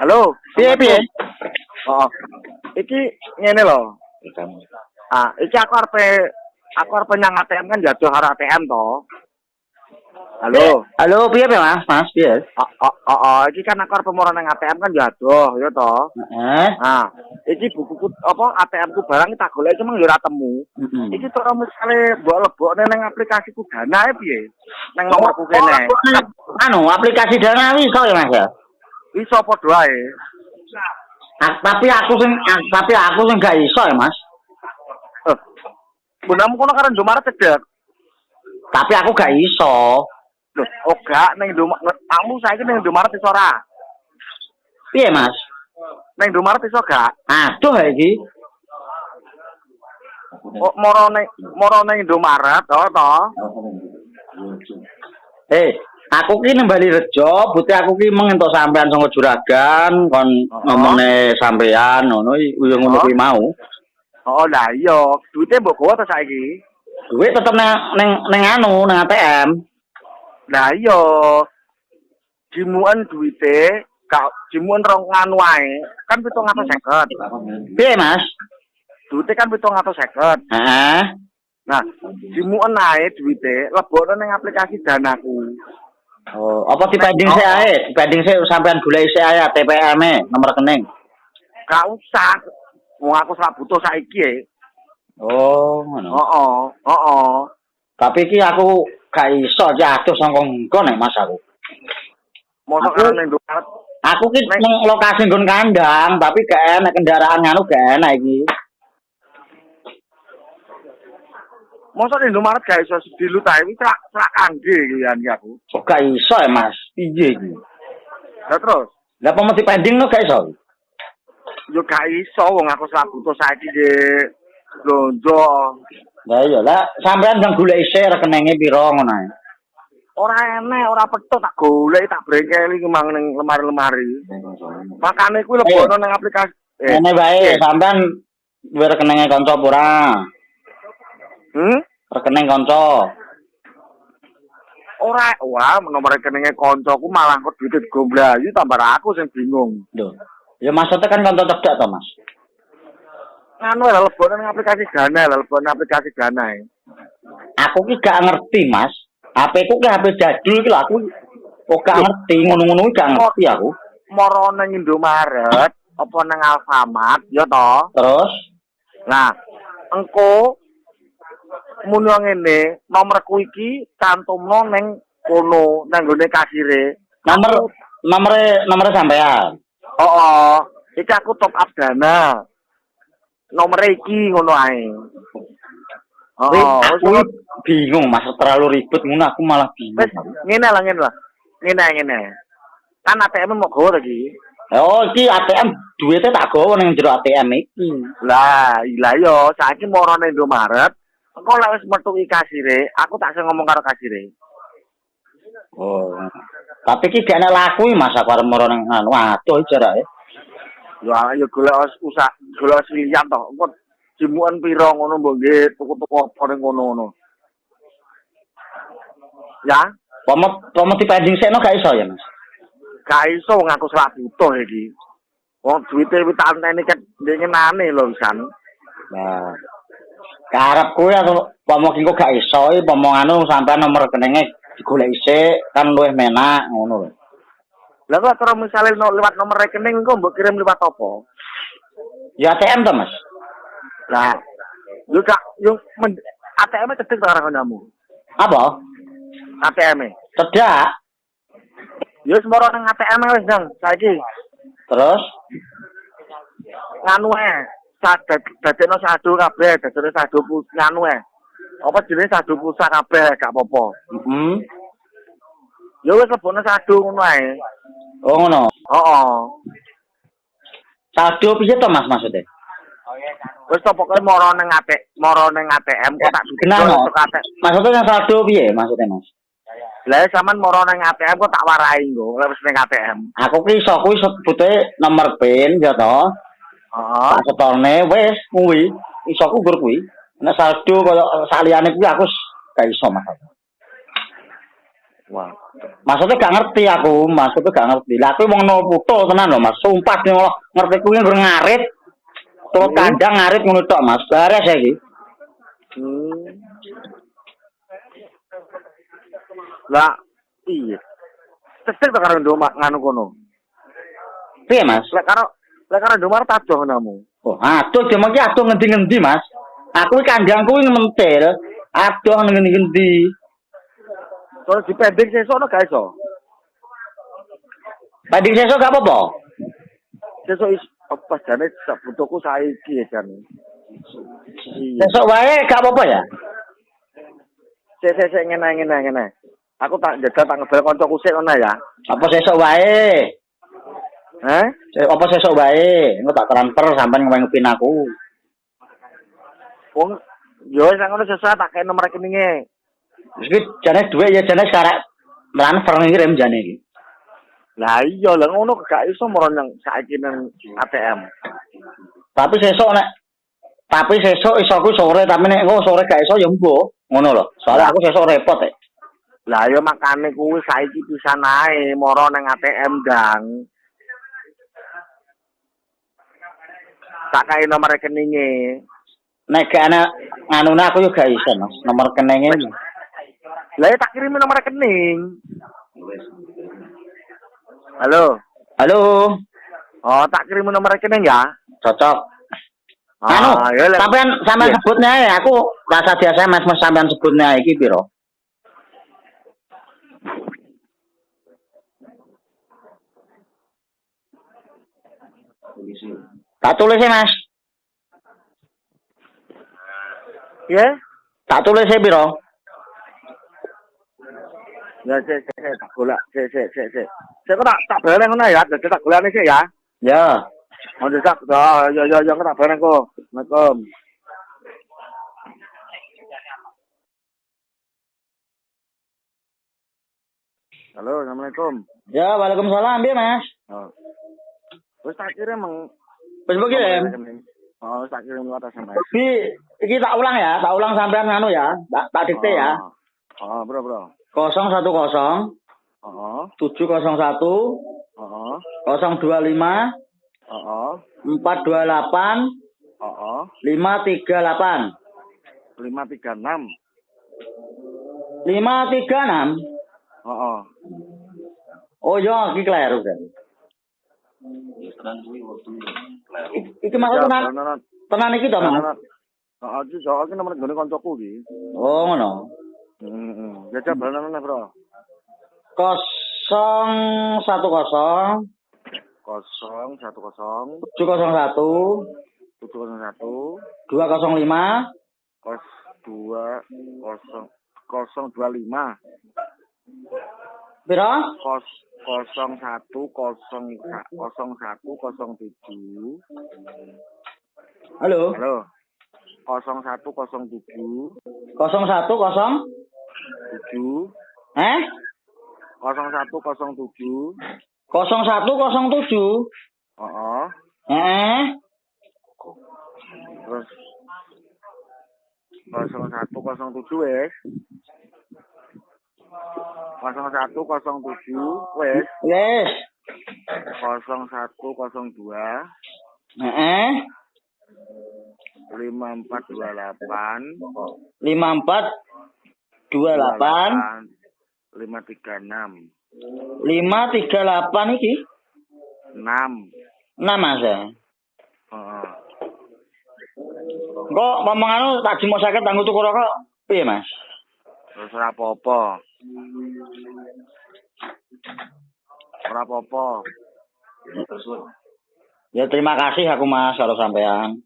Halo, Piye piye? Oh, iki ngene lho. Iki aku arep nyang ATM kan jatuh karo ATM to. Halo. Halo, piye piye Mas? Mas piye? Iki kan aku arep moro nang ATM kan jatuh ya to. Heeh. Iki bukuku apa ATM ku barang tak golek cuma yo ora temu. Iki to misale mbok lebokne nang aplikasi Dana piye? Nang nomorku kene. Aplikasi Dana iso ya Mas ya? Iso padha ae. Tapi aku sing gak iso ya Mas. Gunamu kono karo Indomaret cedek. Tapi aku gak iso. Loh, gak ning Indomaret. Kamu saiki ning Indomaret iso ora? Piye Mas? Ning Indomaret iso gak? Aduh iki. Moro ning Indomaret to. Aku ki nembali Rejo, buti aku ki mengentuk sampean saka Juragan kon ngomongne sampean ngono yo ngono kuwi mau. Oh, lah iya, duite mbok gowo to saiki? Duit tetep nang ATM. Lah iya. Jimuan duite, jimuan rong nganu wae, kan 750. Piye, Mas? Duite kan 750. Heeh. Nah, jimuan ae duite lebokno ning aplikasi Danaku. Oh, apa dibanding sik ae? Dibanding sik sampean golek sik ae TPM-e, nomor rekening. Gak usah. Wong aku ora butuh saiki. Oh, ngono. Heeh. Tapi iki aku gak iso jatuh saka engko nek Mas aku. Mosok ning Indomaret. Aku ki ning lokasi nggon kandang, tapi gak enak kendaraan nganu gak enak iki. Mosok ning Indomaret gak iso dilutahi wis rak kangge iki aku. Kok gak iso ya Mas? Piye iki? Lah terus, lah apa mesti pending no gak iso? yo gak iso wong aku ora butuh saiki ge blonjo. Lah iya lah sampean jang golek isih rekeninge pira ngono ae. Ora enek, ora petuk tak golek tak brengkeli kemang ning lemari-lemari. Makane kuwi lebokno nang aplikasi. Ngene wae sampean duwe rekeninge kanca ora? Rekening kanca. Ora, wah nomor rekeninge kancaku malah kok duit digombrayu tambah aku sing bingung. Lho. Ya maksudnya kan kanca cedak to, Mas. Nganu lha lebokno nang aplikasi Dana, lebokno aplikasi Dana. Aku ki gak ngerti, Mas. HP ku ki HP jadul ki lho aku kok gak ngerti ngono-ngono gak ngerti aku. Moro nang Indomaret apa nang Alfamart ya to? Terus nah, engko muni ngene, nomorku iki cantumno ning kono nang gone kasire. Nomor sampean. Iki aku top up Dana. Nomor iki ngono ae. Aku bingung Mas, terlalu ribet ngono aku malah bingung. Wes ngene lah. Ngene. Kan ATM mau gowo iki. Oh, iki ATM duitnya tak gowo ning jero ATM iki. Lah yo saiki moro ning Indomaret. Engko lek wis metu iki kasire, aku tak sing ngomong karo kasire. Oh. Tapi iki gak enak laku Mas, aku arep moro ning anu. Waduh jarake. Ya golek silian to. Engko jimuan pira ngono mbok nggih tuku-tuku apa ning ngono. Ya, Pomo dibanding sekno gak iso ya, Mas. Gak iso wong aku ora butuh iki. Wong duwite wis tak enteni ket ngenane lho wisan. Nah. Karepku ya pomo ki kok gak iso, pomo anu sampean nomor rekeninge digolek isih kan luwih menak ngono lho. Lah kok terus misale lewat nomor rekening engko mbok kirim lewat apa? Ya ATM to, Mas. Lah, yo ATM cedek ta karo kamu. Apa? ATM. Cedak. Yo semoro nang ATM wis Dang, saiki. Terus nganu dadekno saldo kabeh, dadekno saldo nganu apa jenenge saldo pulsa kabeh gak apa-apa. Ya wis lebokno saldo ngono ae. Oh ngono. Saldo piye to Mas maksudnya? Wis to pokoke moro ning ATM kok tak dudu maksudnya yang saldo piye maksudnya Mas? Lah sampean moro ning ATM kok tak warai nggo lek wis ning ATM. Aku ki iso kuwi sebute nomor PIN ya to. Tak setorne wis kuwi iso ku nggur kuwi. Nek saldo koyo saliyane kuwi aku gak iso Mas. Wah. Maksudnya gak ngerti aku, maksudnya gak ngerti. Lah aku wong no puto tenan lho Mas. Sumpah ki ngerti kuwi ngarit. Terus kandang ngarit ngono tok Mas. Bare saiki. Lah iya. Tesih to karo ndok nganu kono. Piye Mas? Lek karo ndok tadoh namu. Oh, aduh jam iki aduh ngendi-ngendi Mas. Aku kandang kuwi mentil. Aduh ngendi-ngendi. Kalau dipending sesuk ono gak iso. Banding sesuk gak apa-apa. Sesuk apa jane sak butuhku saiki ya jane. Sesuk wae gak apa-apa ya. Sesuk ngene. Aku tak jaga tak ngebel kancaku sik ngono ya. Apa sesuk wae? Apa sesuk wae? Engko tak transfer sampean ngepin aku. Wong yo wis ngono sesuk tak kei nomor rekeninge. Iki jane duwe ya jane sekarang transfer ngirim jane iki. Lah iya lah ngono gak iso moro nang saiki nang ATM. Tapi sesuk iso aku sore tapi nek engko sore gak iso ya mbok. Ngono lho. Soalnya aku sesuk repot e. Lah ya makane kuwi saiki pisan ae moro nang ATM Dang. Tak kei nomor rekeninge. Nek gak ana nganune aku yo gak iso Mas. Nomor rekeninge. Lah ya tak kirimi nomor rekening. Halo. Oh, tak kirim nomor rekening ya. Cocok. Anu, sampean sebutnya ya, aku rasa di SMS Mas sampean sebutnya iki piro? Tak tulis Mas. Ya? Tak tulis piro? Ya, tak golek. Saya tak bareng ngono ya, dadi tak golekne sik ya. Ya. Oh, tak. Ya, tak bareng kok. Assalamualaikum. Halo, Assalamualaikum. Ya, Waalaikumsalam, piye Mas? Oh. Wis tak kirim Wis mbok kirim. Oh, tak kirim lewat SMS. Iki tak ulang ya, sampean nganu ya. Tak dikte ya. Oh, bro. 010 701 025 428 538 536. 536. Oh iya, iki kleru kan. Iki maksud tenan iki to, Mas? Heeh, iki soalnya nomor gone kancaku iki. Oh, ngono. Ya balane, Bro. 010 701 701 205 205 025 piro? 0107. Halo. 0107 0107 0107 0107 Terus 0107 wes. 0107 wes. Yes. 0102 5428 536 538 iki 6 Mas ya. Heeh. Kok ngomong anu tak dimosake tanggo tuku rokok piye Mas? Terus ora apa-apa. Ya terima kasih aku Mas karo sampean.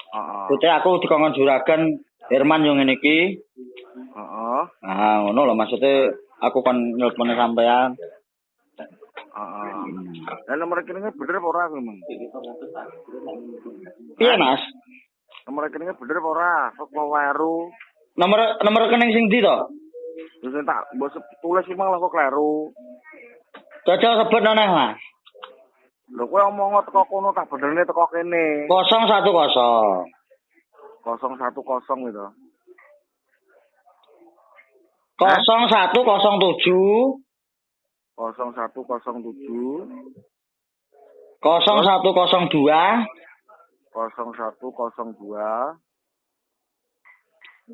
Heeh. Putih aku dikongkon juragan Herman yo ngene iki. Heeh. Nah, ngono lho maksudnya aku kon nelpon sampean. Heeh. Lah nomor rekeningnya bener apa ora memang? Piye Mas? Nomor rekeningnya bener apa ora? Kok waru. Nomor rekening sing ndi to? Wis tak mbok tulis iki malah kok kleru. Cocok sebut nang Mas. Lho kowe omong teko kono tak benerne teko kene. 010 010 gitu. 0107 0107 0102 0102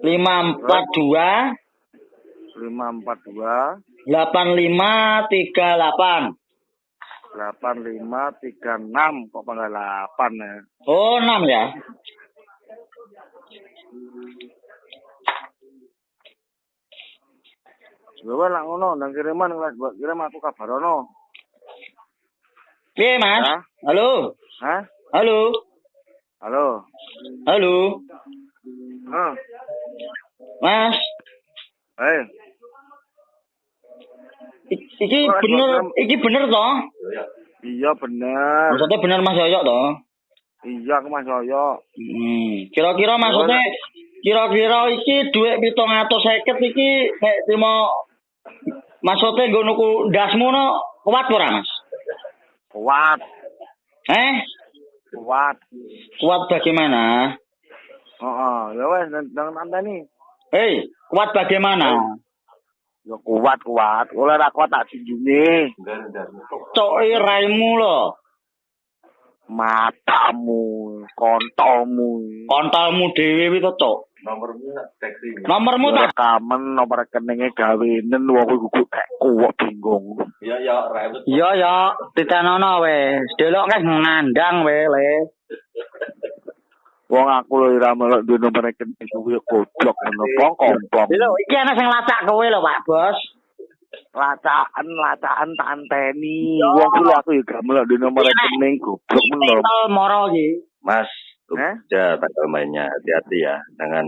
542 542 8538. 8536 kok panggal 8 ya. Oh, 6 ya. Coba lah ngono, nang kiriman kirim aku kabarono. Piye, Mas? Hah? Halo. Hah? Halo. Halo. Halo. Hah? Mas, Eh, iki bener toh? iya bener. Maksudnya bener Mas Yoyo toh? Iya aku Mas Yoyo. Kira-kira maksudnya kira-kira iki dhuwit 750 iki nek trimo maksudnya nggo nuku ndasmu no kuat ora, Mas? Kuat. Kuat. Kuat bagaimana? Heeh, ya wes nang tanteni. Hei, kuat bagaimana? Ya kuat. Oleh ra kuat tak sinjune. Coki raimu lho. Matamu, kontolmu. Kontolmu dhewe wi to, Cok. Nomormu tak kamen nomor rekeningnya gawenen wong kuwi kuwek bingung. Iya ya, ditenono wis. Delok kan ngandang we le. Wong aku lho ora melok duwe nomor rekening kuwi goblok ngono kompong. Lho, iki ana sing lacak kowe lho, Pak Bos. Lacakan tak anteni. Wong kuwi aku ya gak melok duwe nomor rekening goblok ngono. Moro iki. Mas, ya tanggal mainnya hati-hati ya, jangan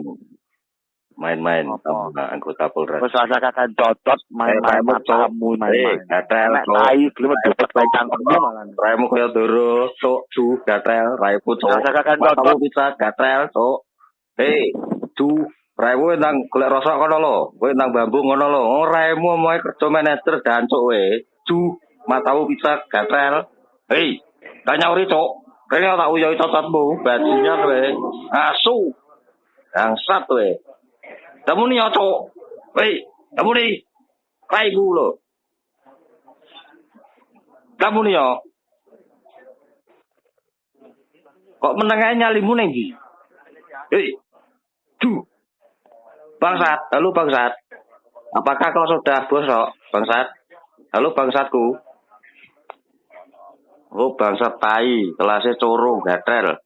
main-main sama anggota Polres. Wes rasa kakak cocot main-main matamu main-main. Gatel, tai klimet dapat bae cangkemmu malah. Raimu kaya doro, cuk, cu, gatel, raimu cuk. Rasa kakak cocot. Matamu bisa gatel, cuk. Hei, cu, raimu nang golek rosok kono lho, kowe nang bambu ngono lho. Oh, raimu omahe kerja manajer dancuk we. Cu, matamu bisa gatel. Hei, tanya uri cuk. Kene tak uyoi cocotmu, bajingan we. Asu. Bangsat we. Kamu nih cok. Hei, kamu nih. Raimu lho. Kamu nih yo. Kok menengahnya nyalimu ning ndi? Hei. Du. Bangsat, halo bangsat. Apakah kau sudah bosok, bangsat? Halo bangsatku. Oh, bangsat tai, kelasnya coro, gatel.